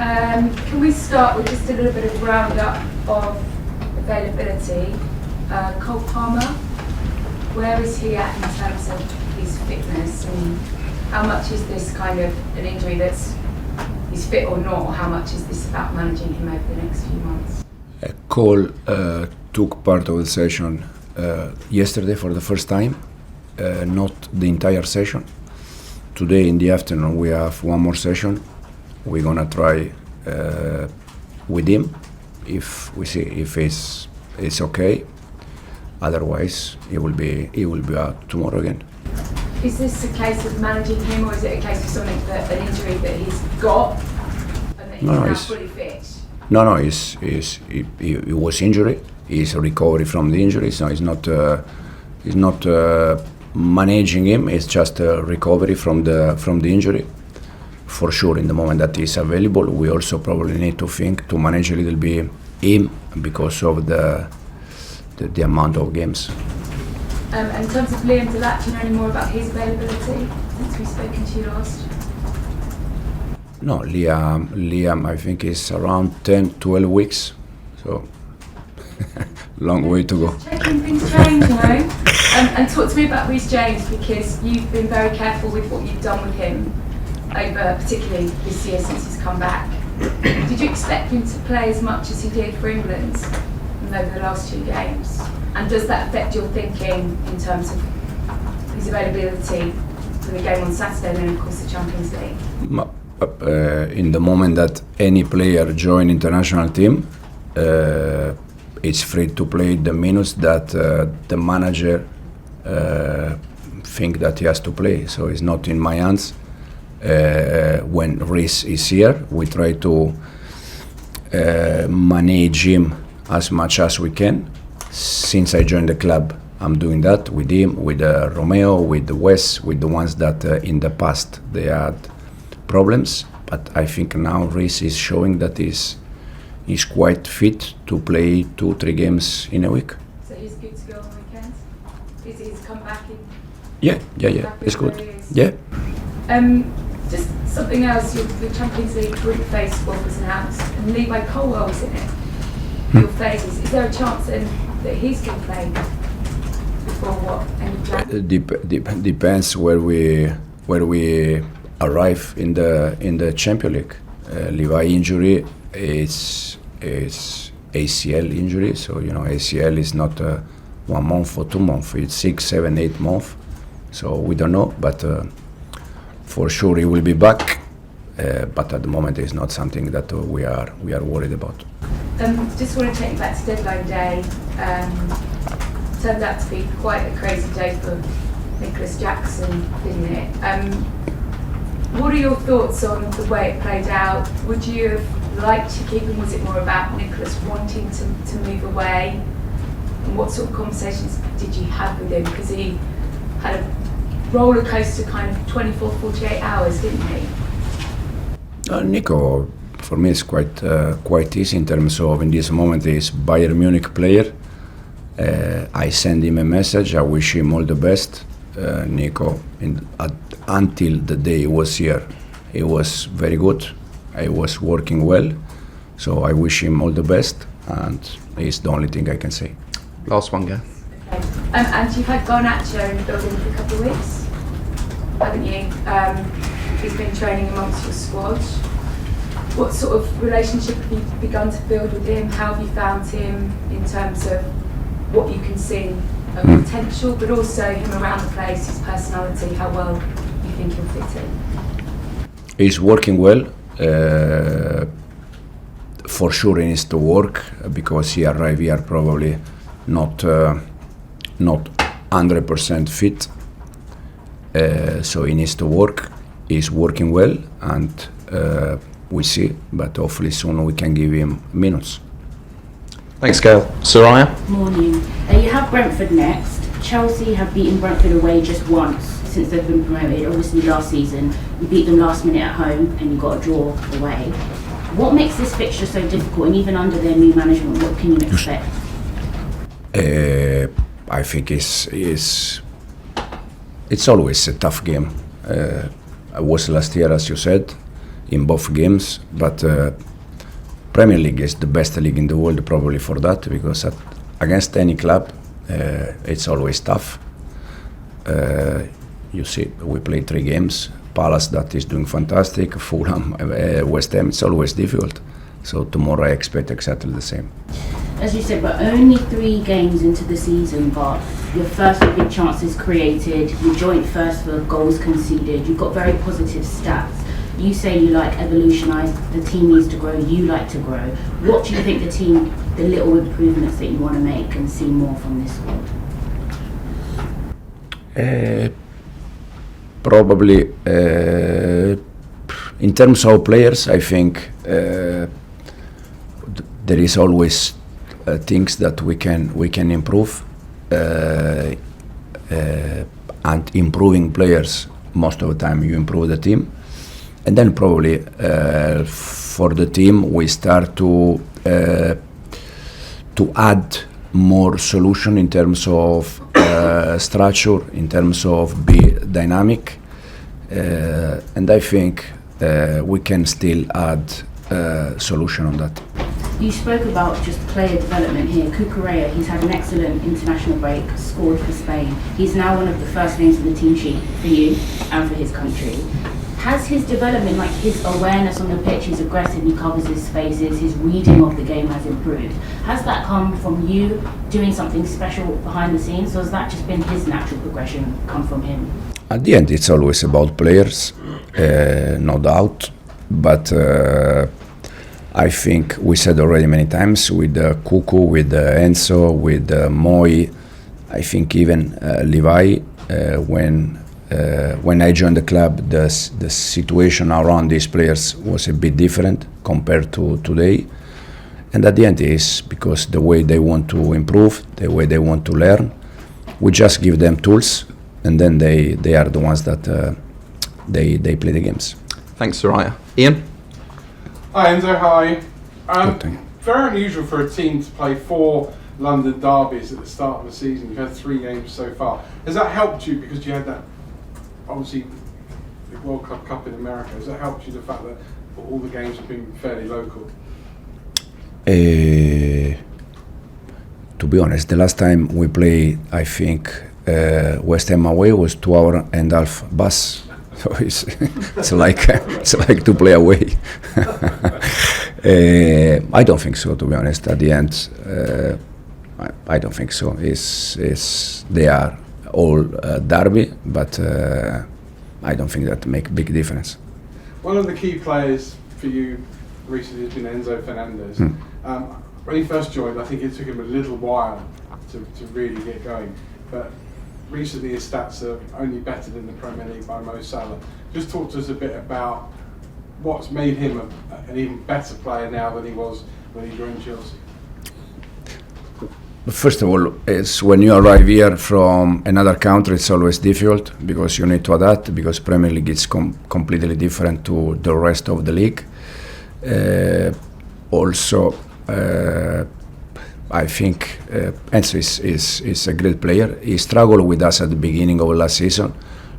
Can we start with just a little bit of roundup of availability? Cole Palmer, where is he at in terms of his fitness, and how much is this kind of an injury that's he's fit or not, or how much is this about managing him over the next few months? Cole took part of the session yesterday for the first time, not the entire session. Today in the afternoon we have one more session. We're gonna try with him if we see if it's okay. Otherwise, he will be out tomorrow again. Is this a case of managing him, or is it a case of something an injury that he's got and that he's now fully fit? No, he was injured. He's a recovery from the injury, so he's not managing him. It's just a recovery from the injury. For sure, in the moment that he's available, we also probably need to think to manage a little bit him because of the amount of games. In terms of Liam Delap, do you know any more about his availability since we've spoken to you last? No, Liam I think is around 10-12 weeks, so long way to go. Checking things change, you know. And talk to me about Reece James, because you've been very careful with what you've done with him over, particularly this year since he's come back. Did you expect him to play as much as he did for England over the last 2 games? And does that affect your thinking in terms of his availability for the game on Saturday and then of course the Champions League? In the moment that any player join international team, it's free to play the minutes that the manager think that he has to play. So it's not in my hands. When Reece is here, we try to manage him as much as we can. Since I joined the club, I'm doing that with him, with Romeo, with the West, with the ones that in the past they had problems. But I think now Reece is showing that he's quite fit to play 2-3 games in a week. So he's good to go on weekends? He's come back in? Yeah, it's good. Yeah. Just something else, your Champions League group phase squad was announced and Levi Colwill was in it. Your phases. Is there a chance then that he's going to play before what? Depends where we arrive in the Champions League. Levi injury is ACL injury, so ACL is not 1 month or 2 months. It's 6, 7, 8 months. So we don't know, but for sure he will be back. But at the moment it's not something that we are worried about. Just want to take you back to deadline day. Turned out to be quite a crazy day for Nicholas Jackson, didn't it? What are your thoughts on the way it played out? Would you have liked to keep him? Was it more about Nicholas wanting to move away? And what sort of conversations did you have with him? Because he had a roller coaster kind of 24, 48 hours, didn't he? Nico, for me, is quite easy in terms of, in this moment, he's Bayern Munich player. I send him a message. I wish him all the best. Nico, until the day he was here, he was very good. He was working well. So I wish him all the best, and it's the only thing I can say. Last one, Gav. Okay. And you've had Garnacho in the building for a couple of weeks, haven't you? He's been training amongst your squad. What sort of relationship have you begun to build with him? How have you found him in terms of what you can see of potential, but also him around the place, his personality, how well you think he'll fit in? He's working well. For sure he needs to work because he arrived here probably not 100% fit. So he needs to work. He's working well, and we see, but hopefully soon we can give him minutes. Thanks, Gail. Soraya? Morning. You have Brentford next. Chelsea have beaten Brentford away just once since they've been promoted. Obviously last season, you beat them last minute at home and you got a draw away. What makes this fixture so difficult, and even under their new management, what can you expect? I think it's always a tough game. I was last year, as you said. in both games, but Premier League is the best league in the world probably for that, because against any club it's always tough. You see, we played 3 games. Palace, that is doing fantastic. Fulham, West Ham, it's always difficult. So tomorrow I expect exactly the same. As you said, we're only 3 games into the season, but your first big chances created, you're joint first for goals conceded, you've got very positive stats. You say you like evolutionise, the team needs to grow, you like to grow. What do you think the little improvements that you want to make and see more from this squad? Probably in terms of players, I think there is always things that we can improve, and improving players, most of the time you improve the team, and then probably for the team we start to add more solution in terms of structure, in terms of be dynamic, and I think we can still add solution on that. You spoke about just player development here. Cucurella, he's had an excellent international break, scored for Spain. He's now one of the first names in the team sheet for you and for his country. Has his development, like his awareness on the pitch, he's aggressive, he covers his spaces, his reading of the game has improved? Has that come from you doing something special behind the scenes, or has that just been his natural progression, come from him? At the end, it's always about players, no doubt, but I think we said already many times with Cucu, with Enzo, with Moi, I think even Levi, when I joined the club, the situation around these players was a bit different compared to today. And at the end is because the way they want to improve, the way they want to learn, we just give them tools, and then they are the ones that they play the games. Thanks, Soraya. Ian? Hi Enzo, hi. Good thing. Very unusual for a team to play 4 London derbies at the start of the season. You've had 3 games so far. Has that helped you, because you had that, obviously, the World Cup in America, has that helped you, the fact that all the games have been fairly local? To be honest, the last time we played, I think, West Ham away was 2.5 hour bus. So it's like to play away. I don't think so, to be honest. At the end, I don't think so. They are all derby, but I don't think that make big difference. One of the key players for you recently has been Enzo Fernandez. When he first joined, I think it took him a little while to really get going, but recently his stats are only better than the Premier League by Mo Salah. Just talk to us a bit about what's made him an even better player now than he was when he joined Chelsea. First of all, it's when you arrive here from another country, it's always difficult because you need to adapt, because Premier League is completely different to the rest of the league. Also, I think Enzo is a great player. He struggled with us at the beginning of last season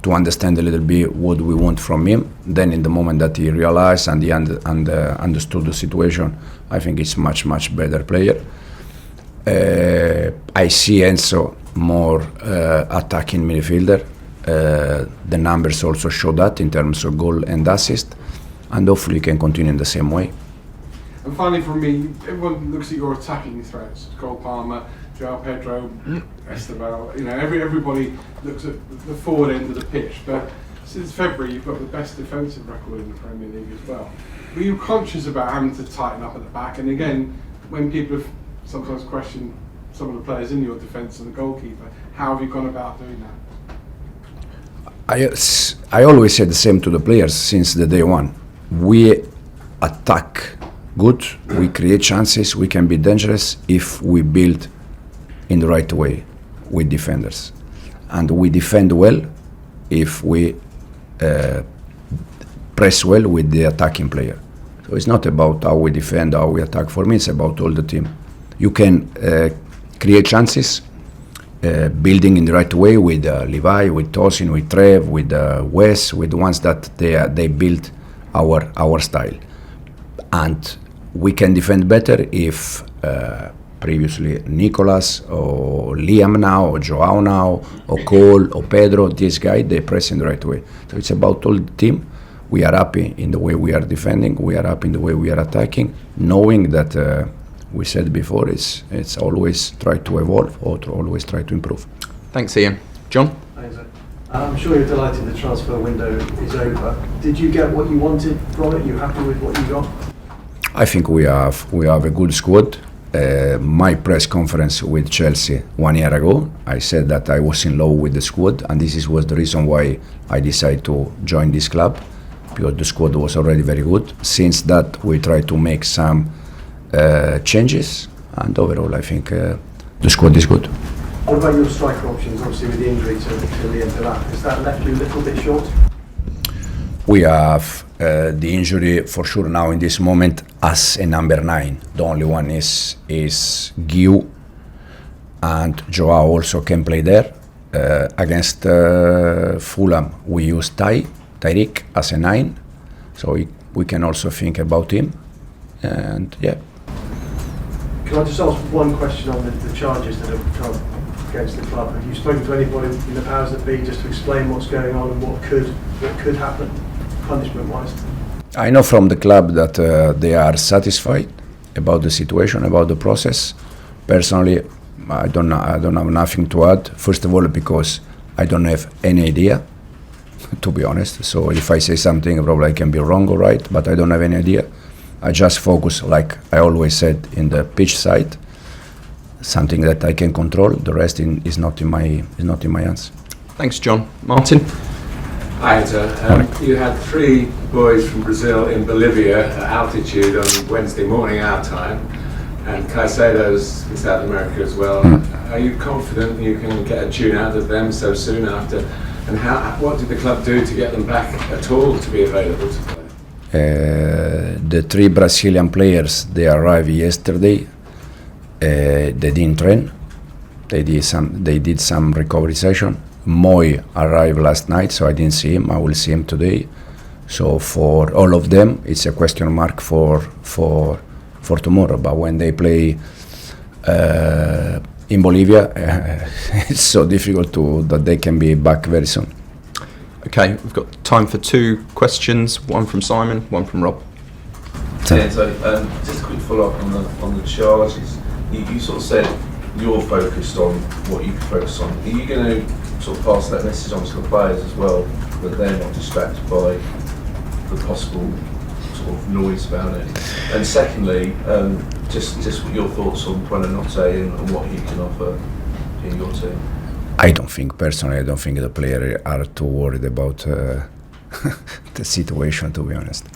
to understand a little bit what we want from him. Then in the moment that he realized and he understood the situation, I think he's much better player. I see Enzo more attacking midfielder. The numbers also show that in terms of goal and assist, and hopefully he can continue in the same way. And finally, from me, everyone looks at your attacking threats: Cole Palmer, Joao Pedro, Esteban. You know, everybody looks at the forward end of the pitch. But since February, you've got the best defensive record in the Premier League as well. Were you conscious about having to tighten up at the back? And again, when people have sometimes questioned some of the players in your defence and the goalkeeper, how have you gone about doing that? I always say the same to the players since the day one. We attack good, we create chances, we can be dangerous if we build in the right way with defenders. And we defend well if we press well with the attacking player. So it's not about how we defend, how we attack. For me, it's about all the team. You can create chances, building in the right way with Levi, with Tosin, with Trev, with Wes, with the ones that they build our style, and we can defend better if previously Nicolas or Liam now or Joao now or Cole or Pedro, this guy, they press in the right way. So it's about all the team. We are happy in the way we are defending. We are happy in the way we are attacking, knowing that we said before it's always try to evolve or to always try to improve. Thanks, Ian. John? Thanks, Ed. I'm sure you're delighted the transfer window is over. Did you get what you wanted from it? You happy with what you got? I think we have a good squad. My press conference with Chelsea 1 year ago, I said that I was in love with the squad, and this was the reason why I decided to join this club, because the squad was already very good. Since that, we tried to make some changes, and overall, I think the squad is good. What about your striker options, obviously with the injury to Liam Delap? Has that left you a little bit short? We have the injury for sure now in this moment as a number 9. The only one is Guiu, and Joao also can play there. Against Fulham, we use Tyreek as a 9, so we can also think about him. And yeah. Can I just ask one question on the charges that have come against the club? Have you spoken to anybody in the powers that be just to explain what's going on and what could happen punishment-wise? I know from the club that they are satisfied about the situation, about the process. Personally, I don't have nothing to add. First of all, because I don't have any idea, to be honest. So if I say something, probably I can be wrong or right, but I don't have any idea. I just focus, like I always said, in the pitch side, something that I can control. The rest is not in my hands. Thanks, John. Martin? Hi, Enzo. You had 3 boys from Brazil in Bolivia at altitude on Wednesday morning our time, and Caicedo's in South America as well. Are you confident you can get a tune out of them so soon after? And what did the club do to get them back at all to be available to play? The 3 Brazilian players, they arrived yesterday. They didn't train. They did some recovery session. Moy arrived last night, so I didn't see him. I will see him today. So for all of them, it's a question mark for tomorrow. But when they play in Bolivia, it's so difficult that they can be back very soon. Okay, we've got time for 2 questions. One from Simon, one from Rob. Yeah, so just a quick follow-up on the charges. You sort of said you're focused on what you can focus on. Are you going to sort of pass that message on to the players as well, that they're not distracted by the possible sort of noise about it? And secondly, just what your thoughts on Buonanotte and what he can offer in your team? I don't think the players are too worried about the situation, to be honest.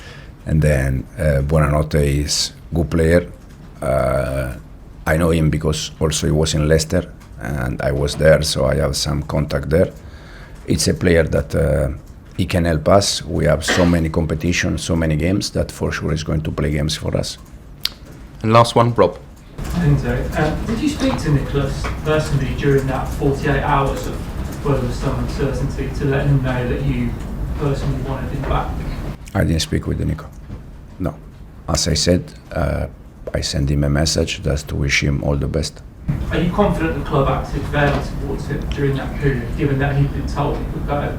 And then Buonanotte is good player. I know him because also he was in Leicester and I was there, so I have some contact there. It's a player that he can help us. We have so many competitions, so many games that for sure is going to play games for us. And last one, Rob. Enzo, did you speak to Nicolas personally during that 48 hours of where there was some uncertainty to let him know that you personally wanted him back? I didn't speak with Nico. No. As I said, I sent him a message just to wish him all the best. Are you confident the club acted fairly towards him during that period, given that he'd been told he could go?